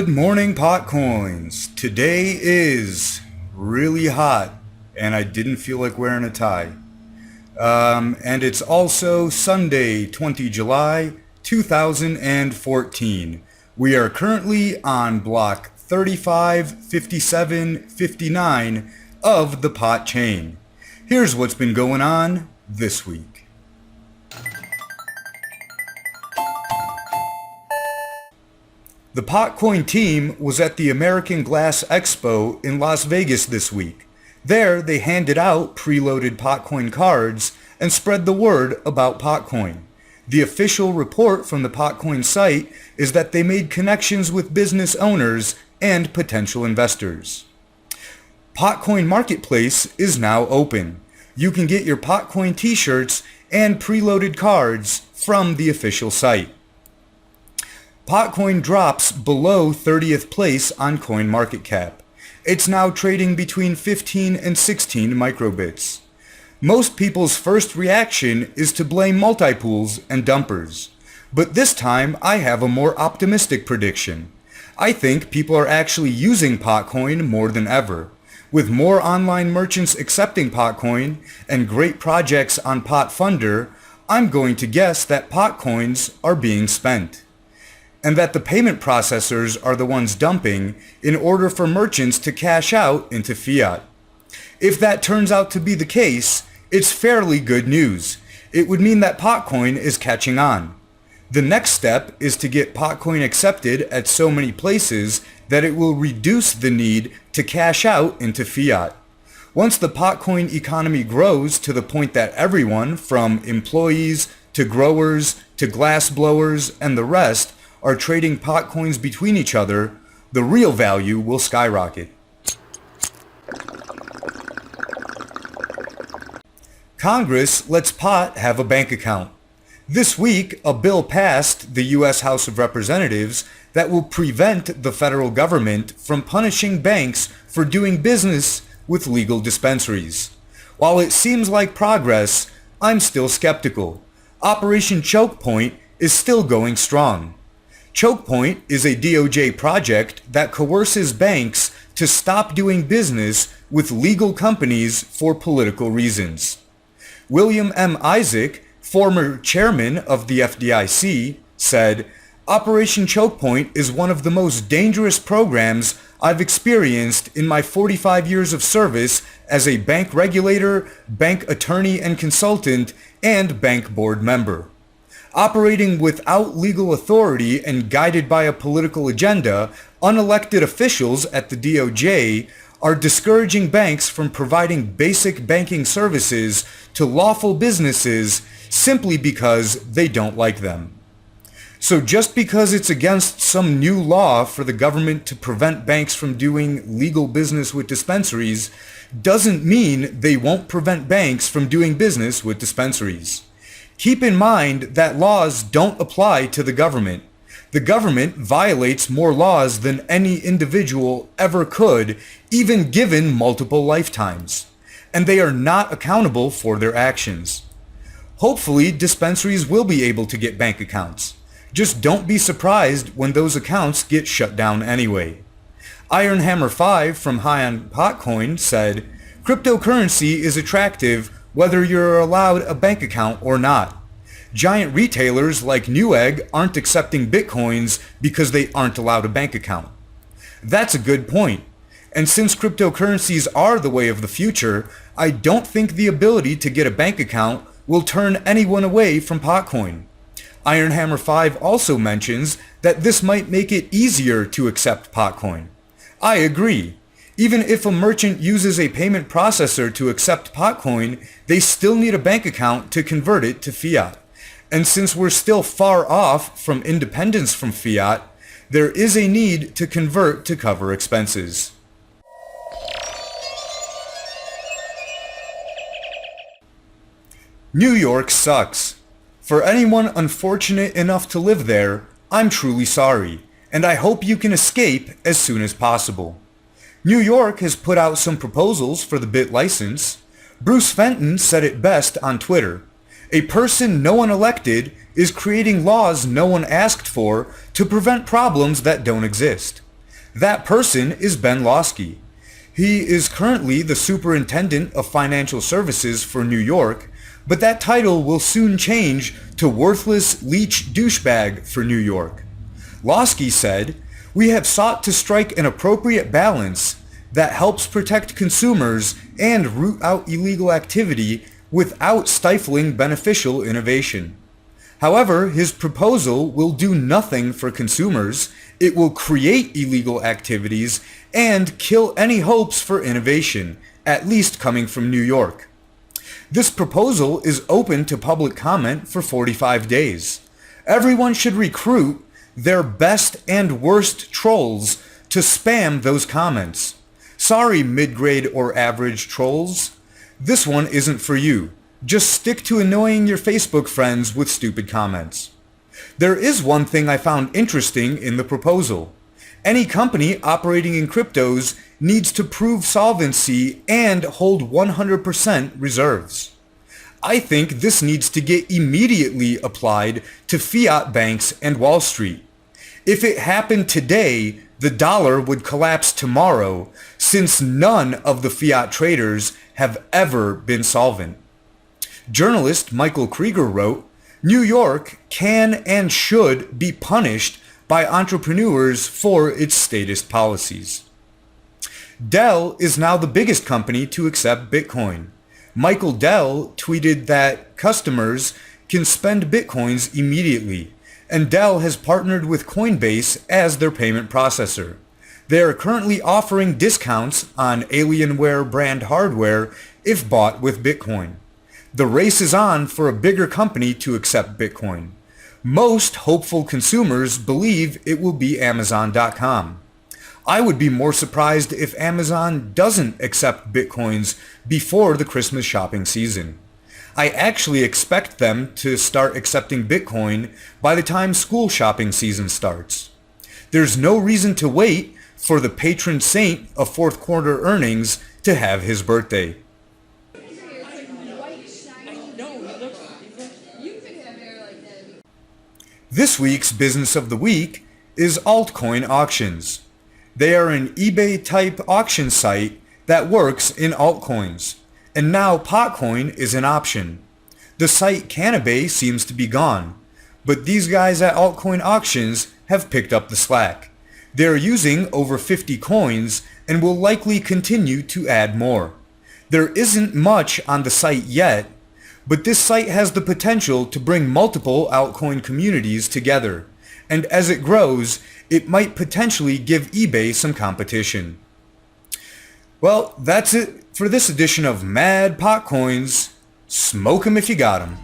morning, PotCoins. Today is really hot and I didn't feel like wearing a tie. And it's also Sunday, 20 July 2014. We are currently on block 35, 57, 59 of the Pot chain. Here's what's been going on this week. The PotCoin team was at the American Glass Expo in Las Vegas this week. There, they handed out preloaded PotCoin cards and spread the word about PotCoin. The official report from the PotCoin site is that they made connections with business owners and potential investors. PotCoin Marketplace is now open. You can get your PotCoin t-shirts and preloaded cards from the official site. PotCoin drops below 30th place on CoinMarketCap. It's now trading between 15 and 16 microbits. Most people's first reaction is to blame multipools and dumpers. But this time I have a more optimistic prediction. I think people are actually using PotCoin more than ever. With more online merchants accepting PotCoin and great projects on PotFunder, I'm going to guess that PotCoins are being spent, and that the payment processors are the ones dumping in order for merchants to cash out into fiat. If that turns out to be the case, it's fairly good news. It would mean that PotCoin is catching on. The next step is to get PotCoin accepted at so many places that it will reduce the need to cash out into fiat. Once the PotCoin economy grows to the point that everyone, from employees to growers to glass blowers and the rest, are trading PotCoins between each other, the real value will skyrocket. Congress lets Pot have a bank account. This week, a bill passed the U.S. House of Representatives that will prevent the federal government from punishing banks for doing business with legal dispensaries. While it seems like progress, I'm still skeptical. Operation Choke Point is still going strong. Choke Point is a DOGE project that coerces banks to stop doing business with legal companies for political reasons. William M. Isaac, former chairman of the FDIC, said, "Operation Choke Point is one of the most dangerous programs I've experienced in my 45 years of service as a bank regulator, bank attorney and consultant, and bank board member. Operating without legal authority and guided by a political agenda, unelected officials at the DOJ are discouraging banks from providing basic banking services to lawful businesses simply because they don't like them. So just because it's against some new law for the government to prevent banks from doing legal business with dispensaries doesn't mean they won't prevent banks from doing business with dispensaries. Keep in mind that laws don't apply to the government. The government violates more laws than any individual ever could, even given multiple lifetimes, and they are not accountable for their actions. Hopefully, dispensaries will be able to get bank accounts. Just don't be surprised when those accounts get shut down anyway. Ironhammer5 from High on PotCoin said, "Cryptocurrency is attractive whether you're allowed a bank account or not. Giant retailers like Newegg aren't accepting Bitcoins because they aren't allowed a bank account." That's a good point. And since cryptocurrencies are the way of the future, I don't think the ability to get a bank account will turn anyone away from PotCoin. Ironhammer5 also mentions that this might make it easier to accept PotCoin. I agree. Even if a merchant uses a payment processor to accept PotCoin, they still need a bank account to convert it to fiat. And since we're still far off from independence from fiat, there is a need to convert to cover expenses. New York sucks. For anyone unfortunate enough to live there, I'm truly sorry, and I hope you can escape as soon as possible. New York has put out some proposals for the BIT license. Bruce Fenton said it best on Twitter. A person no one elected is creating laws no one asked for to prevent problems that don't exist. That person is Ben Lawsky. He is currently the Superintendent of Financial Services for New York, but that title will soon change to Worthless Leech Douchebag for New York. Lawsky said, "We have sought to strike an appropriate balance that helps protect consumers and root out illegal activity without stifling beneficial innovation." However, his proposal will do nothing for consumers. It will create illegal activities and kill any hopes for innovation, at least coming from New York. This proposal is open to public comment for 45 days. Everyone should recruit their best and worst trolls to spam those comments. Sorry, mid-grade or average trolls. This one isn't for you. Just stick to annoying your Facebook friends with stupid comments. There is one thing I found interesting in the proposal. Any company operating in cryptos needs to prove solvency and hold 100% reserves. I think this needs to get immediately applied to fiat banks and Wall Street. If it happened today, the dollar would collapse tomorrow, since none of the fiat traders have ever been solvent. Journalist Michael Krieger wrote, "New York can and should be punished by entrepreneurs for its statist policies." Dell is now the biggest company to accept Bitcoin. Michael Dell tweeted that customers can spend Bitcoins immediately, and Dell has partnered with Coinbase as their payment processor. They are currently offering discounts on Alienware brand hardware if bought with Bitcoin. The race is on for a bigger company to accept Bitcoin. Most hopeful consumers believe it will be Amazon.com. I would be more surprised if Amazon doesn't accept Bitcoins before the Christmas shopping season. I actually expect them to start accepting Bitcoin by the time school shopping season starts. There's no reason to wait for the patron saint of fourth quarter earnings to have his birthday. This week's Business of the Week is AltCoin Auctions. They are an eBay-type auction site that works in altcoins, and now PotCoin is an option. The site Canabay seems to be gone, but these guys at AltCoin Auctions have picked up the slack. They are using over 50 coins and will likely continue to add more. There isn't much on the site yet, but this site has the potential to bring multiple altcoin communities together, and as it grows, it might potentially give eBay some competition. Well, that's it for this edition of Mad PotCoins. Smoke 'em if you got 'em.